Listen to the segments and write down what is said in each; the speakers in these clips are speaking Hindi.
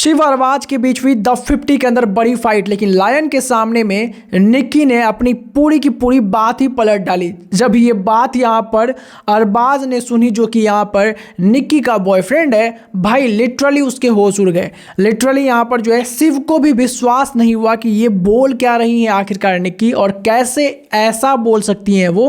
शिव और अरबाज के बीच हुई द 50 के अंदर बड़ी फाइट, लेकिन लायन के सामने में निक्की ने अपनी पूरी की पूरी बात ही पलट डाली। जब ये बात यहाँ पर अरबाज ने सुनी, जो कि यहाँ पर निक्की का बॉयफ्रेंड है, भाई लिटरली उसके होश उड़ गए। लिटरली यहाँ पर जो है शिव को भी विश्वास नहीं हुआ कि ये बोल क्या रही है आखिरकार निक्की, और कैसे ऐसा बोल सकती हैं वो,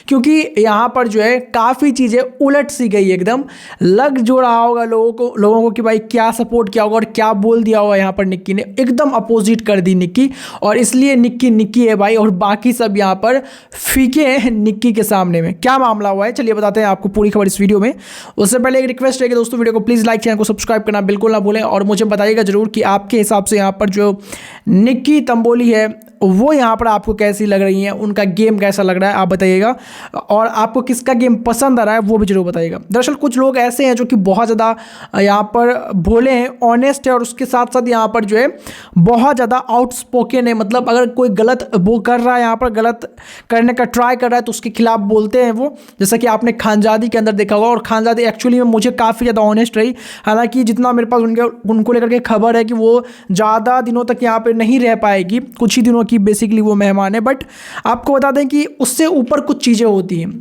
क्योंकि यहाँ पर जो है काफ़ी चीज़ें उलट सी गई। एकदम लग जो रहा होगा लोगों को कि भाई क्या सपोर्ट किया होगा और क्या बोल दिया होगा। यहाँ पर निक्की ने एकदम अपोजिट कर दी निक्की, और इसलिए निक्की है भाई, और बाकी सब यहाँ पर फीके हैं निक्की के सामने में। क्या मामला हुआ है चलिए बताते हैं आपको पूरी खबर इस वीडियो में। उससे पहले एक रिक्वेस्ट है कि दोस्तों वीडियो को प्लीज़ लाइक, चैनल को सब्सक्राइब करना बिल्कुल ना भूलें, और मुझे बताइएगा जरूर कि आपके हिसाब से यहाँ पर जो निक्की तंबोली है वो यहाँ पर आपको कैसी लग रही हैं, उनका गेम कैसा लग रहा है आप बताइएगा, और आपको किसका गेम पसंद आ रहा है वो भी जरूर बताइएगा। दरअसल कुछ लोग ऐसे हैं जो कि बहुत ज़्यादा यहाँ पर भोले हैं, ऑनेस्ट है, और उसके साथ साथ यहाँ पर जो है बहुत ज़्यादा आउटस्पोकन है। मतलब अगर कोई गलत वो कर रहा है, यहाँ पर गलत करने का ट्राई कर रहा है, तो उसके खिलाफ बोलते हैं वो, जैसा कि आपने खानजादी के अंदर देखा होगा। और खानजादी एक्चुअली में मुझे काफ़ी ज़्यादा ऑनेस्ट रही, हालांकि जितना मेरे पास उनको लेकर के खबर है कि वो ज़्यादा दिनों तक यहाँ पर नहीं रह पाएगी, कुछ ही दिनों की बेसिकली वो मेहमान है। बट आपको बता दें कि उससे ऊपर कुछ चीज़ें होती हैं,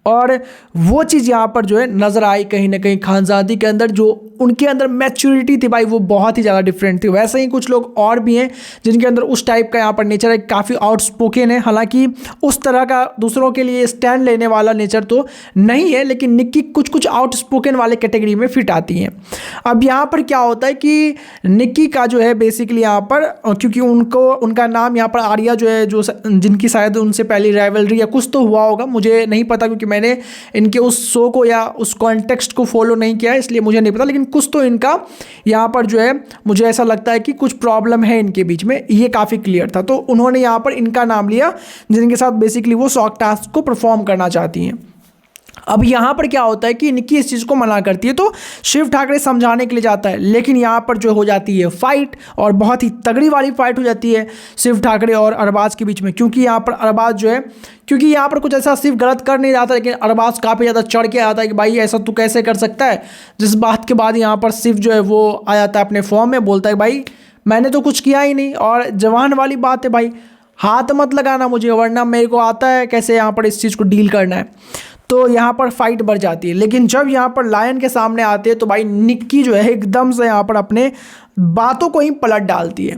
और वो चीज़ यहाँ पर जो है नज़र आई कहीं ना कहीं खानजादी के अंदर। जो उनके अंदर मैच्योरिटी थी भाई वो बहुत ही ज़्यादा डिफरेंट थी। वैसे ही कुछ लोग और भी हैं जिनके अंदर उस टाइप का यहाँ पर नेचर है, काफ़ी आउटस्पोकन है। हालांकि उस तरह का दूसरों के लिए स्टैंड लेने वाला नेचर तो नहीं है, लेकिन निक्की कुछ आउटस्पोकन वाले कैटेगरी में फिट आती हैं। अब यहाँ पर क्या होता है कि निक्की का जो है बेसिकली यहाँ पर, क्योंकि उनका नाम यहाँ पर आर्या जो है, जो जिनकी शायद उनसे पहली राइवलरी या कुछ तो हुआ होगा, मुझे नहीं पता, क्योंकि मैंने इनके उस शो को या उस कॉन्टेक्स्ट को फॉलो नहीं किया है, इसलिए मुझे नहीं पता। लेकिन कुछ तो इनका यहाँ पर जो है मुझे ऐसा लगता है कि कुछ प्रॉब्लम है इनके बीच में, ये काफ़ी क्लियर था। तो उन्होंने यहाँ पर इनका नाम लिया जिनके साथ बेसिकली वो शॉक टास्क को परफॉर्म करना चाहती हैं। अब यहाँ पर क्या होता है कि निक्की इस चीज़ को मना करती है, तो शिव ठाकरे समझाने के लिए जाता है, लेकिन यहाँ पर जो हो जाती है फाइट, और बहुत ही तगड़ी वाली फाइट हो जाती है शिव ठाकरे और अरबाज के बीच में। क्योंकि यहाँ पर अरबाज जो है, क्योंकि यहाँ पर कुछ ऐसा शिव गलत कर नहीं रहा था, लेकिन अरबाज काफ़ी ज़्यादा चढ़ के आता है कि भाई ऐसा तू कैसे कर सकता है। जिस बात के बाद यहाँ पर शिव जो है वो आ जाता है अपने फॉर्म में, बोलता है भाई मैंने तो कुछ किया ही नहीं, और जवान वाली बात है भाई, हाथ मत लगाना मुझे, वरना मेरे को आता है कैसे यहाँ पर इस चीज़ को डील करना है। तो यहाँ पर फाइट बढ़ जाती है। लेकिन जब यहाँ पर लायन के सामने आते हैं तो भाई निक्की जो है एकदम से यहाँ पर अपने बातों को ही पलट डालती है।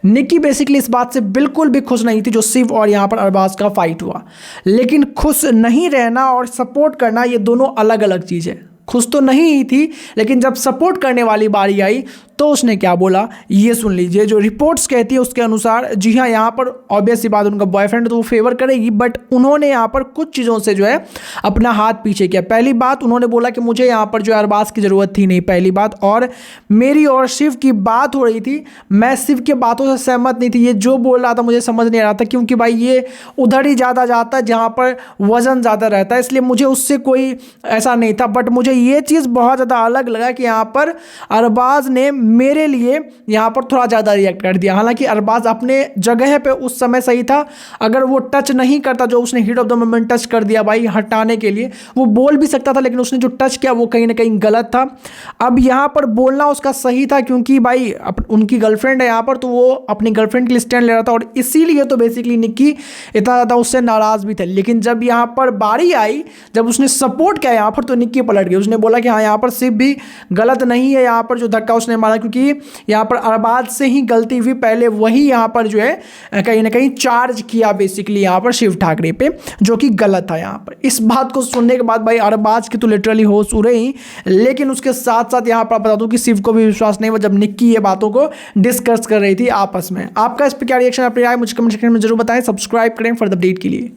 निक्की बेसिकली इस बात से बिल्कुल भी खुश नहीं थी जो शिव और यहाँ पर अरबाज का फाइट हुआ, लेकिन खुश नहीं रहना और सपोर्ट करना ये दोनों अलग अलग चीज़ है। खुश तो नहीं ही थी, लेकिन जब सपोर्ट करने वाली बारी आई तो उसने क्या बोला ये सुन लीजिए। जो रिपोर्ट्स कहती है उसके अनुसार, जी हाँ यहाँ पर ऑब्वियस सी बात उनका बॉयफ्रेंड तो वो फेवर करेगी, बट उन्होंने यहाँ पर कुछ चीज़ों से जो है अपना हाथ पीछे किया। पहली बात उन्होंने बोला कि मुझे यहाँ पर जो है अरबाज की ज़रूरत थी नहीं, पहली बात, और मेरी और शिव की बात हो रही थी, मैं शिव के बातों से सहमत नहीं थी। ये जो बोल रहा था मुझे समझ नहीं आ रहा था, क्योंकि भाई ये उधर ही ज़्यादा जाता है जहाँ पर वज़न ज़्यादा रहता है, इसलिए मुझे उससे कोई ऐसा नहीं था। बट मुझे ये चीज़ बहुत ज़्यादा अलग लगा कि यहाँ पर अरबाज ने मेरे लिए यहाँ पर थोड़ा ज़्यादा रिएक्ट कर दिया। हालांकि अरबाज अपने जगह पे उस समय सही था, अगर वो टच नहीं करता, जो उसने heat of the moment touch कर दिया भाई हटाने के लिए, वो बोल भी सकता था, लेकिन उसने जो टच किया वो कहीं ना कहीं गलत था। अब यहाँ पर बोलना उसका सही था, क्योंकि भाई उनकी गर्लफ्रेंड है यहाँ पर, तो वो अपनी गर्लफ्रेंड के लिए स्टैंड ले रहा था, और इसीलिए तो बेसिकली निक्की इतना ज़्यादा उससे नाराज़ भी थे। लेकिन जब यहाँ पर बारी आई, जब उसने सपोर्ट किया यहाँ पर, तो निक्की पलट गई। उसने बोला कि हाँ यहाँ पर शिव भी गलत नहीं है, यहाँ पर जो धक्का उसने मारा, क्योंकि यहाँ पर अरबाज से ही गलती हुई, पहले वही यहाँ पर जो है कहीं ना कहीं चार्ज किया बेसिकली यहाँ पर शिव ठाकरे पे, जो कि गलत था। यहाँ पर इस बात को सुनने के बाद भाई अरबाज की तो लिटरली होश उड़े ही, लेकिन उसके साथ साथ यहाँ पर बता दूं कि शिव को भी विश्वास नहीं हुआ जब निक्की ये बातों को डिस्कस कर रही थी आपस में। आपका इस पर क्या रिएक्शन, अपनी राय मुझे कमेंट सेक्शन में जरूर बताएं। सब्सक्राइब करें फॉर द अपडेट के लिए।